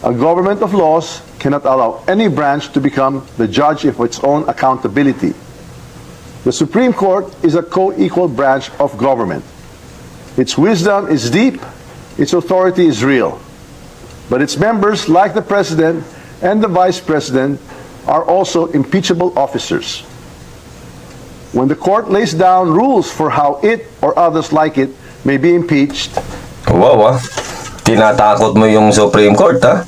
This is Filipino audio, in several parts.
A government of laws cannot allow any branch to become the judge of its own accountability. The Supreme Court is a co-equal branch of government. Its wisdom is deep, its authority is real. But its members, like the President and the Vice President, are also impeachable officers. When the court lays down rules for how it or others like it may be impeached. Wow, tinatakot mo yung Supreme Court, ha?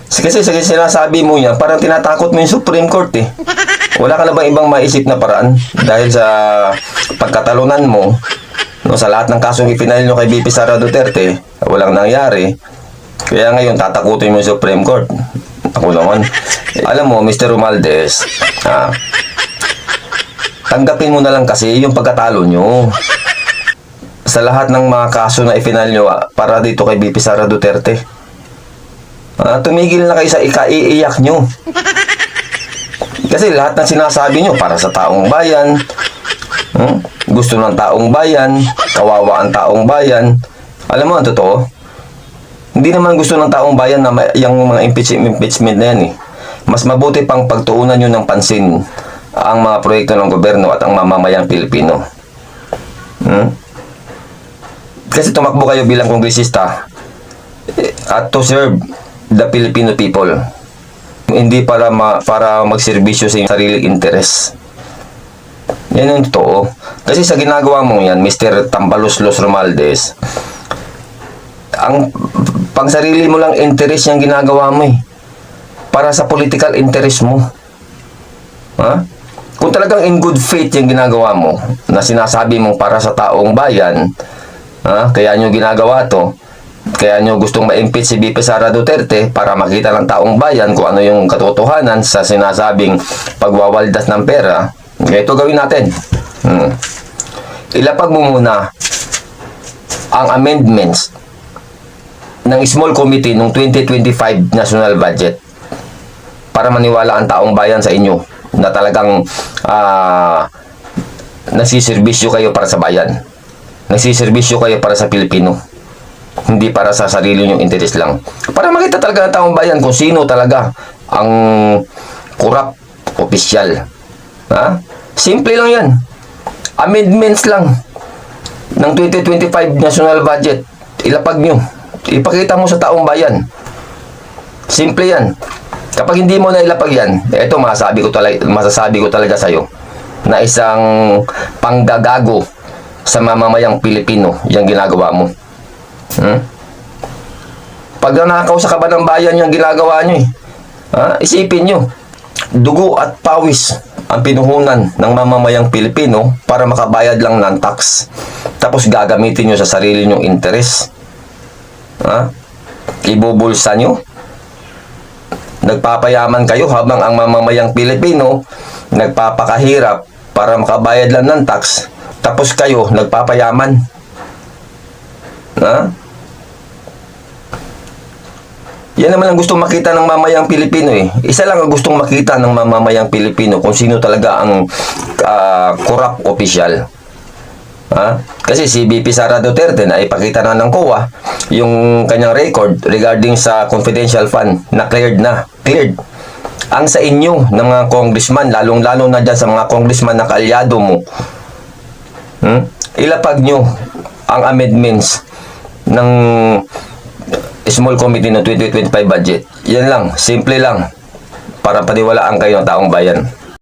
Kasi sinasabi mo yan, parang tinatakot mo yung Supreme Court, eh. Wala ka na bang ibang maisip na paraan dahil sa pagkatalunan mo, no, sa lahat ng kasong ipinail nyo kay VP Sara Duterte, walang nangyari. Kaya ngayon, tatakutin mo yung Supreme Court. Ako naman. Alam mo, Mr. Romualdez, tanggapin mo na lang kasi yung pagkatalo nyo sa lahat ng mga kaso na ipinail nyo para dito kay VP Sara Duterte. Tumigil na kayo sa ikaiiyak nyo. Kasi lahat ng sinasabi nyo para sa taong bayan, gusto ng taong bayan, kawawa ang taong bayan. Alam mo, ang totoo, hindi naman gusto ng taong bayan na yung mga impeachment na yan, eh. Mas mabuti pang pagtuunan nyo ng pansin ang mga proyekto ng gobyerno at ang mamamayang Pilipino. Kasi tumakbo kayo bilang kongresista at to serve the Filipino people. Hindi para magserbisyo sa inyong sariling interes. Yan ang totoo. Kasi sa ginagawa mo yan, Mr. Tambaluslos Romualdez, ang pang sarili mo lang interes yung ginagawa mo, eh. Para sa political interest mo. Kung talagang in good faith yung ginagawa mo, na sinasabi mong para sa taong bayan, kaya nyo ginagawa to, kaya nyo gustong ma-impeach si VP Sara Duterte para makita ng taong bayan kung ano yung katotohanan sa sinasabing pagwawaldas ng pera. Ito gawin natin. Ilapag mo muna ang amendments ng small committee ng 2025 national budget para maniwala ang taong bayan sa inyo na talagang nagsiservisyo kayo para sa bayan. Nagsiservisyo kayo para sa Pilipino. Hindi para sa sarili nyong interes lang. Para makita talaga ng taong bayan kung sino talaga ang corrupt opisyal. Simple lang yan. Amendments lang ng 2025 national budget. Ilapag nyo. Ipakita mo sa taong bayan. Simple yan. Kapag hindi mo na ilapag yan, ito masasabi ko talaga sa'yo na isang panggagago sa mamamayang Pilipino yung ginagawa mo. Pag nanakaw sa kaba ng bayan yung ginagawa nyo, isipin nyo, dugo at pawis ang pinuhunan ng mamamayang Pilipino para makabayad lang ng tax, tapos gagamitin nyo sa sarili nyong interes. Ibubulsa nyo, nagpapayaman kayo habang ang mamamayang Pilipino nagpapakahirap para makabayad lang ng tax, tapos kayo nagpapayaman. Yan naman ang gustong makita ng mamayang Pilipino, eh. Isa lang ang gustong makita ng mamamayang Pilipino kung sino talaga ang corrupt official. Kasi si VP Sara Duterte na ipakita na ng COA yung kanyang record regarding sa confidential fund na cleared na. Cleared. Ang sa inyo ng mga congressman, lalong-lalo na dyan sa mga congressman na kaalyado mo, ilapag nyo ang amendments ng small committee ng 2025 budget. Yan lang, simple lang para paniwalaan kayo ng taong bayan.